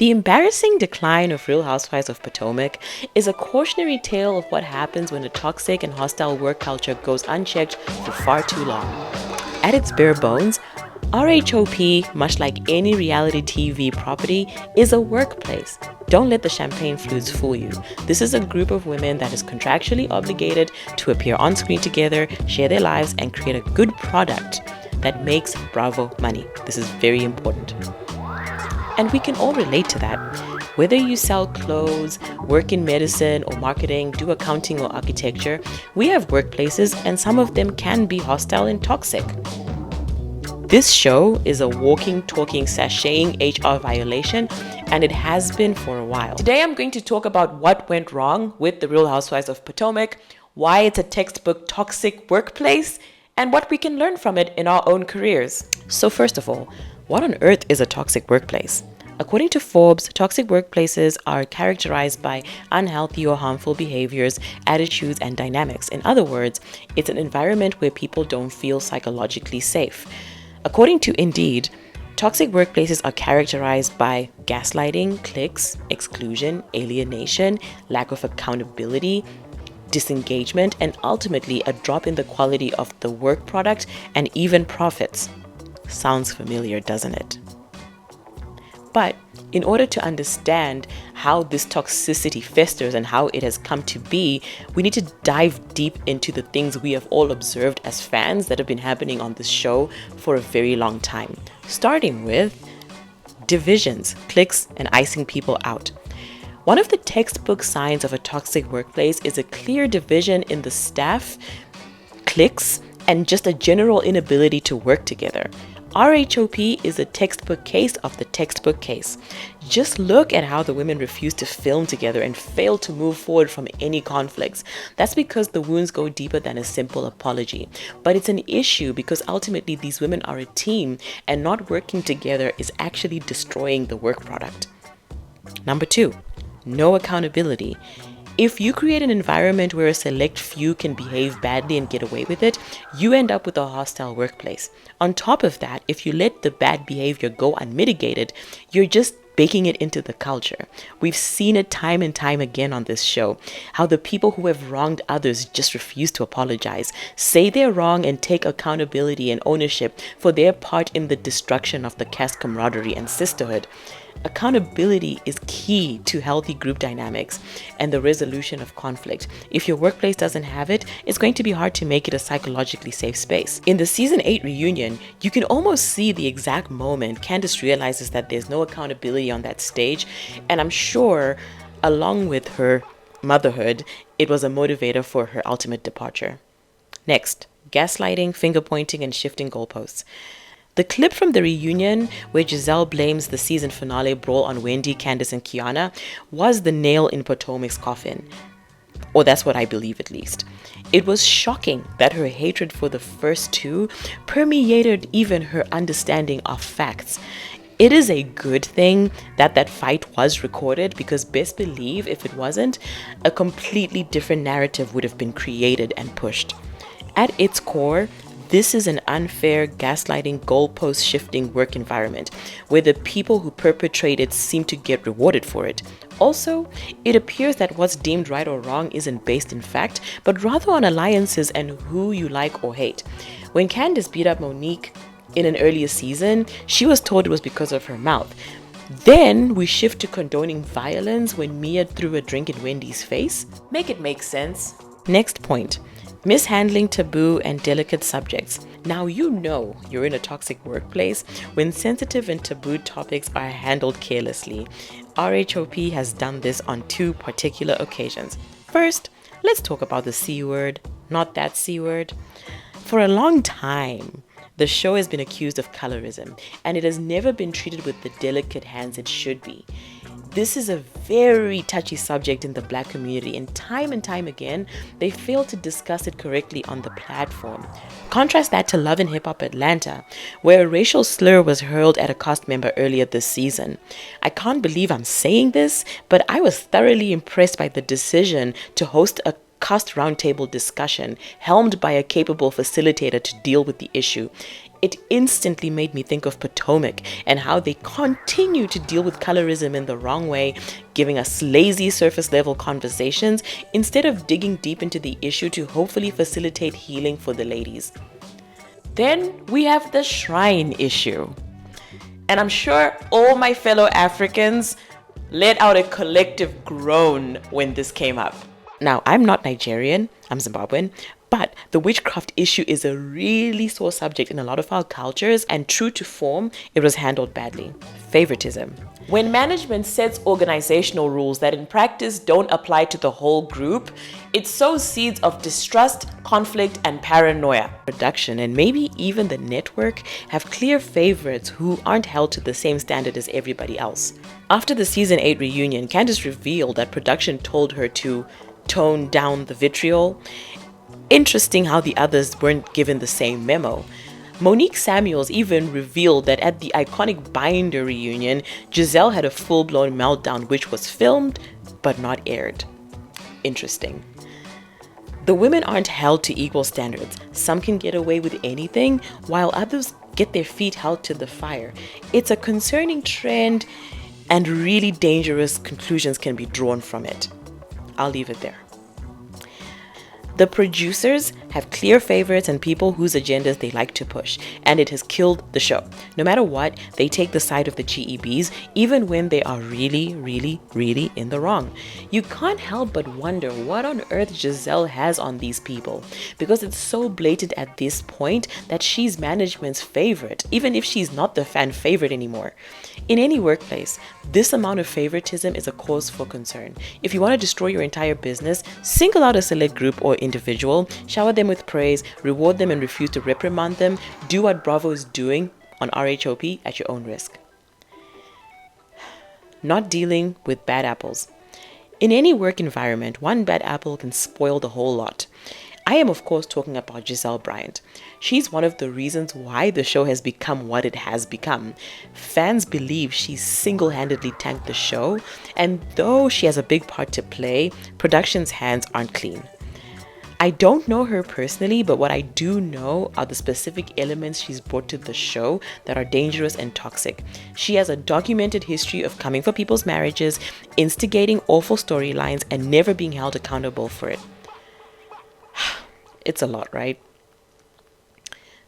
The embarrassing decline of Real Housewives of Potomac is a cautionary tale of what happens when a toxic and hostile work culture goes unchecked for far too long. At its bare bones, RHOP, much like any reality TV property, is a workplace. Don't let the champagne flutes fool you. This is a group of women that is contractually obligated to appear on screen together, share their lives, and create a good product that makes Bravo money. This is very important. And we can all relate to that. Whether you sell clothes, work in medicine or marketing, do accounting or architecture, we have workplaces and some of them can be hostile and toxic. This show is a walking, talking, sashaying HR violation, and it has been for a while. Today I'm going to talk about what went wrong with the Real Housewives of Potomac, why it's a textbook toxic workplace, and what we can learn from it in our own careers. So first of all, what on earth is a toxic workplace? According to Forbes, toxic workplaces are characterized by unhealthy or harmful behaviors, attitudes, and dynamics. In other words, it's an environment where people don't feel psychologically safe. According to Indeed, toxic workplaces are characterized by gaslighting, cliques, exclusion, alienation, lack of accountability, disengagement, and ultimately a drop in the quality of the work product and even profits. Sounds familiar, doesn't it? But in order to understand how this toxicity festers and how it has come to be, we need to dive deep into the things we have all observed as fans that have been happening on this show for a very long time. Starting with divisions, cliques, and icing people out. One of the textbook signs of a toxic workplace is a clear division in the staff, cliques, and just a general inability to work together. RHOP is a textbook case of the textbook case. Just look at how the women refuse to film together and fail to move forward from any conflicts. That's because the wounds go deeper than a simple apology. But it's an issue because ultimately these women are a team and not working together is actually destroying the work product. Number 2, no accountability. If you create an environment where a select few can behave badly and get away with it, you end up with a hostile workplace. On top of that, if you let the bad behavior go unmitigated, you're just baking it into the culture. We've seen it time and time again on this show, how the people who have wronged others just refuse to apologize, say they're wrong, and take accountability and ownership for their part in the destruction of the cast camaraderie and sisterhood. Accountability is key to healthy group dynamics and the resolution of conflict. If your workplace doesn't have it, it's going to be hard to make it a psychologically safe space. In the season 8 reunion, you can almost see the exact moment Candace realizes that there's no accountability on that stage, and I'm sure, along with her motherhood, it was a motivator for her ultimate departure. Next, gaslighting, finger pointing, and shifting goalposts. The clip from the reunion where Giselle blames the season finale brawl on Wendy, Candace, and Kiana was the nail in Potomac's coffin. Or that's what I believe, at least. It was shocking that her hatred for the first two permeated even her understanding of facts. It is a good thing that that fight was recorded, because best believe if it wasn't, a completely different narrative would have been created and pushed. At its core, this is an unfair, gaslighting, goalpost shifting work environment where the people who perpetrate it seem to get rewarded for it. Also, it appears that what's deemed right or wrong isn't based in fact, but rather on alliances and who you like or hate. When Candace beat up Monique in an earlier season, she was told it was because of her mouth. Then we shift to condoning violence when Mia threw a drink in Wendy's face. Make it make sense. Next point. Mishandling taboo and delicate subjects. Now you know you're in a toxic workplace when sensitive and taboo topics are handled carelessly. RHOP has done this on 2 particular occasions. First, let's talk about the C word, not that C word. For a long time, the show has been accused of colorism, and it has never been treated with the delicate hands it should be. This is a very touchy subject in the Black community, and time again, they fail to discuss it correctly on the platform. Contrast that to Love and Hip Hop Atlanta, where a racial slur was hurled at a cast member earlier this season. I can't believe I'm saying this, but I was thoroughly impressed by the decision to host a cast roundtable discussion helmed by a capable facilitator to deal with the issue. it instantly made me think of Potomac and how they continue to deal with colorism in the wrong way, giving us lazy surface level conversations instead of digging deep into the issue to hopefully facilitate healing for the ladies. Then we have the shrine issue. And I'm sure all my fellow Africans let out a collective groan when this came up. Now, I'm not Nigerian, I'm Zimbabwean, but the witchcraft issue is a really sore subject in a lot of our cultures, and true to form, it was handled badly. Favoritism. When management sets organizational rules that in practice don't apply to the whole group, it sows seeds of distrust, conflict, and paranoia. Production and maybe even the network have clear favorites who aren't held to the same standard as everybody else. After the season 8 reunion, Candace revealed that production told her to tone down the vitriol. Interesting how the others weren't given the same memo. Monique Samuels even revealed that at the iconic Binder reunion, Giselle had a full-blown meltdown which was filmed but not aired. Interesting. The women aren't held to equal standards. Some can get away with anything, while others get their feet held to the fire. It's a concerning trend, and really dangerous conclusions can be drawn from it. I'll leave it there. The producers have clear favorites and people whose agendas they like to push, and it has killed the show. No matter what, they take the side of the GEBs, even when they are really, really, really in the wrong. You can't help but wonder what on earth Giselle has on these people, because it's so blatant at this point that she's management's favorite, even if she's not the fan favorite anymore. In any workplace, this amount of favoritism is a cause for concern. If you want to destroy your entire business, single out a select group or individual, shower them with praise, reward them and refuse to reprimand them. Do what Bravo is doing on RHOP at your own risk. Not dealing with bad apples. In any work environment, one bad apple can spoil the whole lot. I am, of course, talking about Giselle Bryant. She's one of the reasons why the show has become what it has become. Fans believe she single-handedly tanked the show, and though she has a big part to play, production's hands aren't clean. I don't know her personally, but what I do know are the specific elements she's brought to the show that are dangerous and toxic. She has a documented history of coming for people's marriages, instigating awful storylines, and never being held accountable for it. It's a lot, right?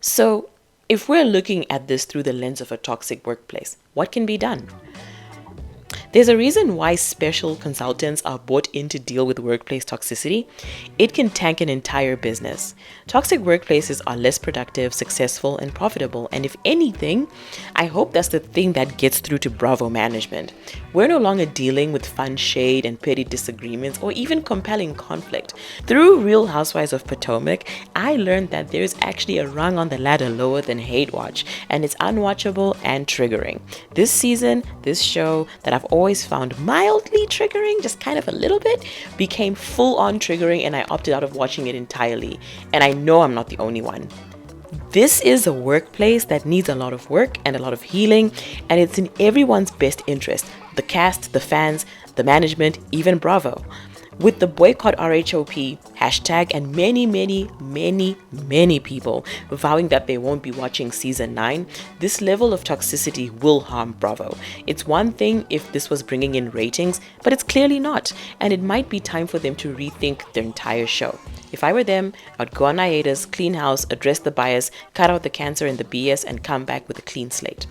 So, if we're looking at this through the lens of a toxic workplace, what can be done? There's a reason why special consultants are brought in to deal with workplace toxicity. It can tank an entire business. Toxic workplaces are less productive, successful, and profitable. And if anything, I hope that's the thing that gets through to Bravo management. We're no longer dealing with fun shade and petty disagreements or even compelling conflict. Through Real Housewives of Potomac, I learned that there's actually a rung on the ladder lower than hate watch, and it's unwatchable and triggering. This season, this show that I've always found mildly triggering, just kind of a little bit, became full-on triggering, and I opted out of watching it entirely. And I know I'm not the only one. This is a workplace that needs a lot of work and a lot of healing, and it's in everyone's best interest. The cast, the fans, the management, even Bravo. With the boycott RHOP hashtag and many people vowing that they won't be watching season 9, this level of toxicity will harm Bravo. It's one thing if this was bringing in ratings, but it's clearly not, and it might be time for them to rethink their entire show. If I were them, I'd go on hiatus, clean house, address the bias, cut out the cancer and the BS, and come back with a clean slate.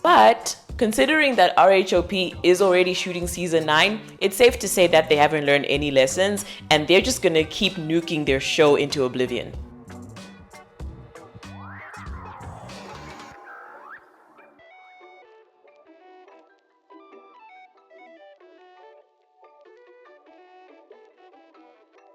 But considering that RHOP is already shooting season 9, it's safe to say that they haven't learned any lessons and they're just gonna keep nuking their show into oblivion.